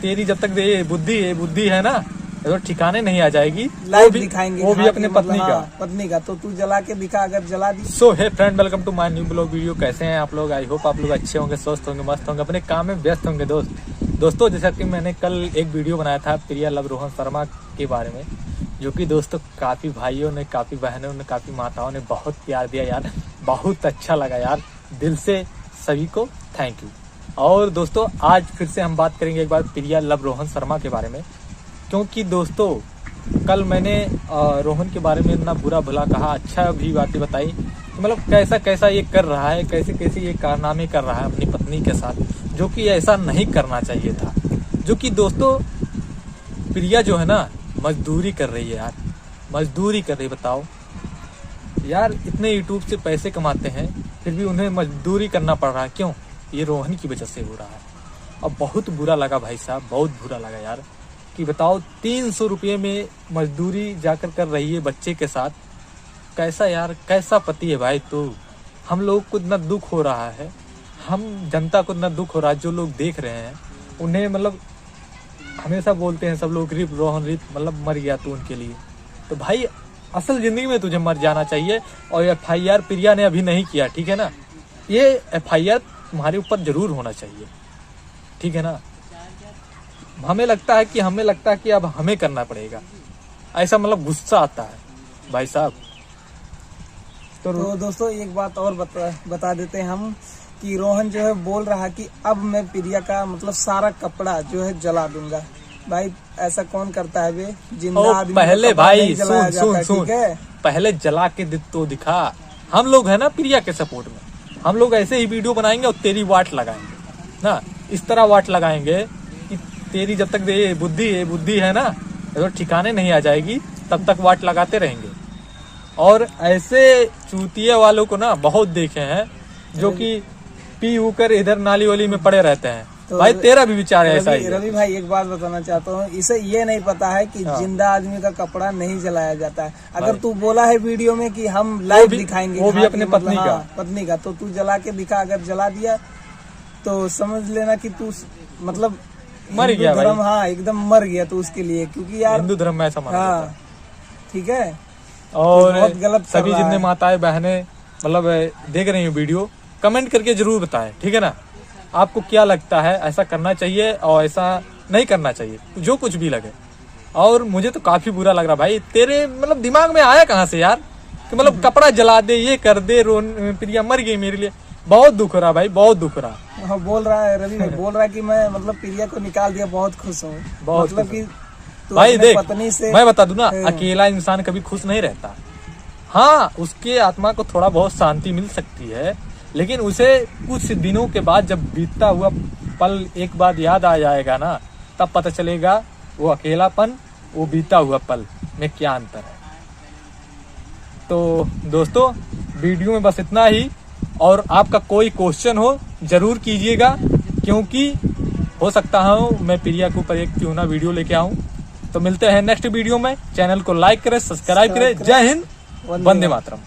तेरी जब तक ये बुद्धि है ना तो ठिकाने नहीं आ जाएगी। लाइव दिखाएंगे वो भी अपने पत्नी का तो तू जला के दिखा, अगर जला दी। So hey friend, welcome to my new blog video. कैसे हैं आप लोग? आई होप आप लोग अच्छे होंगे, स्वस्थ होंगे, मस्त होंगे, अपने काम में व्यस्त होंगे। दोस्तों जैसा कि मैंने कल एक वीडियो बनाया था प्रिया लव रोहन शर्मा के बारे में, जो कि दोस्तों काफी भाइयों ने, काफी बहनों ने, काफी माताओं ने बहुत प्यार दिया यार, बहुत अच्छा लगा यार, दिल से सभी को थैंक यू। और दोस्तों आज फिर से हम बात करेंगे एक बार प्रिया लव रोहन शर्मा के बारे में, क्योंकि दोस्तों कल मैंने रोहन के बारे में इतना बुरा भला कहा, अच्छा भी बातें बताई कि मतलब कैसा कैसा ये कर रहा है, कैसे कैसे ये कारनामे कर रहा है अपनी पत्नी के साथ, जो कि ऐसा नहीं करना चाहिए था। जो कि दोस्तों प्रिया जो है ना मजदूरी कर रही है यार, मजदूरी कर रही है। बताओ यार, इतने यूट्यूब से पैसे कमाते हैं फिर भी उन्हें मजदूरी करना पड़ रहा है, क्यों? ये रोहन की वजह से हो रहा है। अब बहुत बुरा लगा भाई साहब, बहुत बुरा लगा यार कि बताओ 300 रुपये में मजदूरी जाकर कर रही है बच्चे के साथ। कैसा यार, कैसा पति है भाई तू? हम लोग को इतना दुख हो रहा है, हम जनता को इतना दुख हो रहा है, जो लोग देख रहे हैं उन्हें मतलब हमेशा बोलते हैं सब लोग रिप रोहन रिप, मतलब मर गया तू उनके लिए। तो भाई असल जिंदगी में तुझे मर जाना चाहिए। और FIR प्रिया ने अभी नहीं किया, ठीक है ना? ये FIR तुम्हारे ऊपर जरूर होना चाहिए, ठीक है ना? हमें लगता है कि अब हमें करना पड़ेगा, ऐसा मतलब गुस्सा आता है भाई साहब। तो दोस्तों एक बात और बता देते हैं हम कि रोहन जो है बोल रहा कि अब मैं प्रिया का मतलब सारा कपड़ा जो है जला दूंगा। भाई ऐसा कौन करता है बे? जिंदा आदमी पहले भाई सुन, पहले जला के तो दिखा। हम लोग है ना प्रिया के सपोर्ट में, हम लोग ऐसे ही वीडियो बनाएंगे और तेरी वाट लगाएंगे ना, इस तरह वाट लगाएंगे कि तेरी जब तक ये बुद्धि है ना तो ठिकाने नहीं आ जाएगी, तब तक वाट लगाते रहेंगे। और ऐसे चूतिया वालों को ना बहुत देखे हैं जो कि पी होकर इधर नाली वाली में पड़े रहते हैं। तो भाई तेरा भी विचार है ऐसा ही? रवि भाई एक बात बताना चाहता हूँ, इसे ये नहीं पता है कि जिंदा आदमी का कपड़ा नहीं जलाया जाता है। अगर तू बोला है वीडियो में कि हम लाइव दिखाएंगे, वो भी अपने पत्नी का, तो तू जला के दिखा। अगर जला दिया तो समझ लेना कि तू मतलब मर गया भाई। हाँ एकदम मर गया तू उसके लिए, क्योंकि यार हिंदू धर्म में ऐसा माना जाता है, ठीक है? और बहुत गलत सभी जितने माताएं बहनें मतलब देख रही हो वीडियो, कमेंट करके जरूर बताएं, ठीक है ना? आपको क्या लगता है, ऐसा करना चाहिए और ऐसा नहीं करना चाहिए, जो कुछ भी लगे। और मुझे तो काफी बुरा लग रहा भाई, तेरे मतलब दिमाग में आया कहाँ से यार कि मतलब कपड़ा जला दे, ये कर दे, प्रिया मर गई मेरे लिए। बहुत दुख हो रहा भाई, बहुत दुख हो रहा। हाँ बोल रहा है रवि, बोल रहा है कि मैं मतलब प्रिया को निकाल दिया, बहुत खुश हूँ। मतलब कि भाई देख, पत्नी से मैं बता दूं ना, अकेला इंसान कभी खुश नहीं रहता। हाँ उसके आत्मा को थोड़ा बहुत शांति मिल सकती है, लेकिन उसे कुछ दिनों के बाद जब बीतता हुआ पल एक बार याद आ जाएगा ना, तब पता चलेगा वो अकेलापन, वो बीता हुआ पल में क्या अंतर है। तो दोस्तों वीडियो में बस इतना ही, और आपका कोई क्वेश्चन हो जरूर कीजिएगा, क्योंकि हो सकता है मैं प्रिया के ऊपर एक क्यों ना वीडियो लेके आऊं। तो मिलते हैं नेक्स्ट वीडियो में। चैनल को लाइक करें, सब्सक्राइब करें। जय हिंद, वंदे मातरम।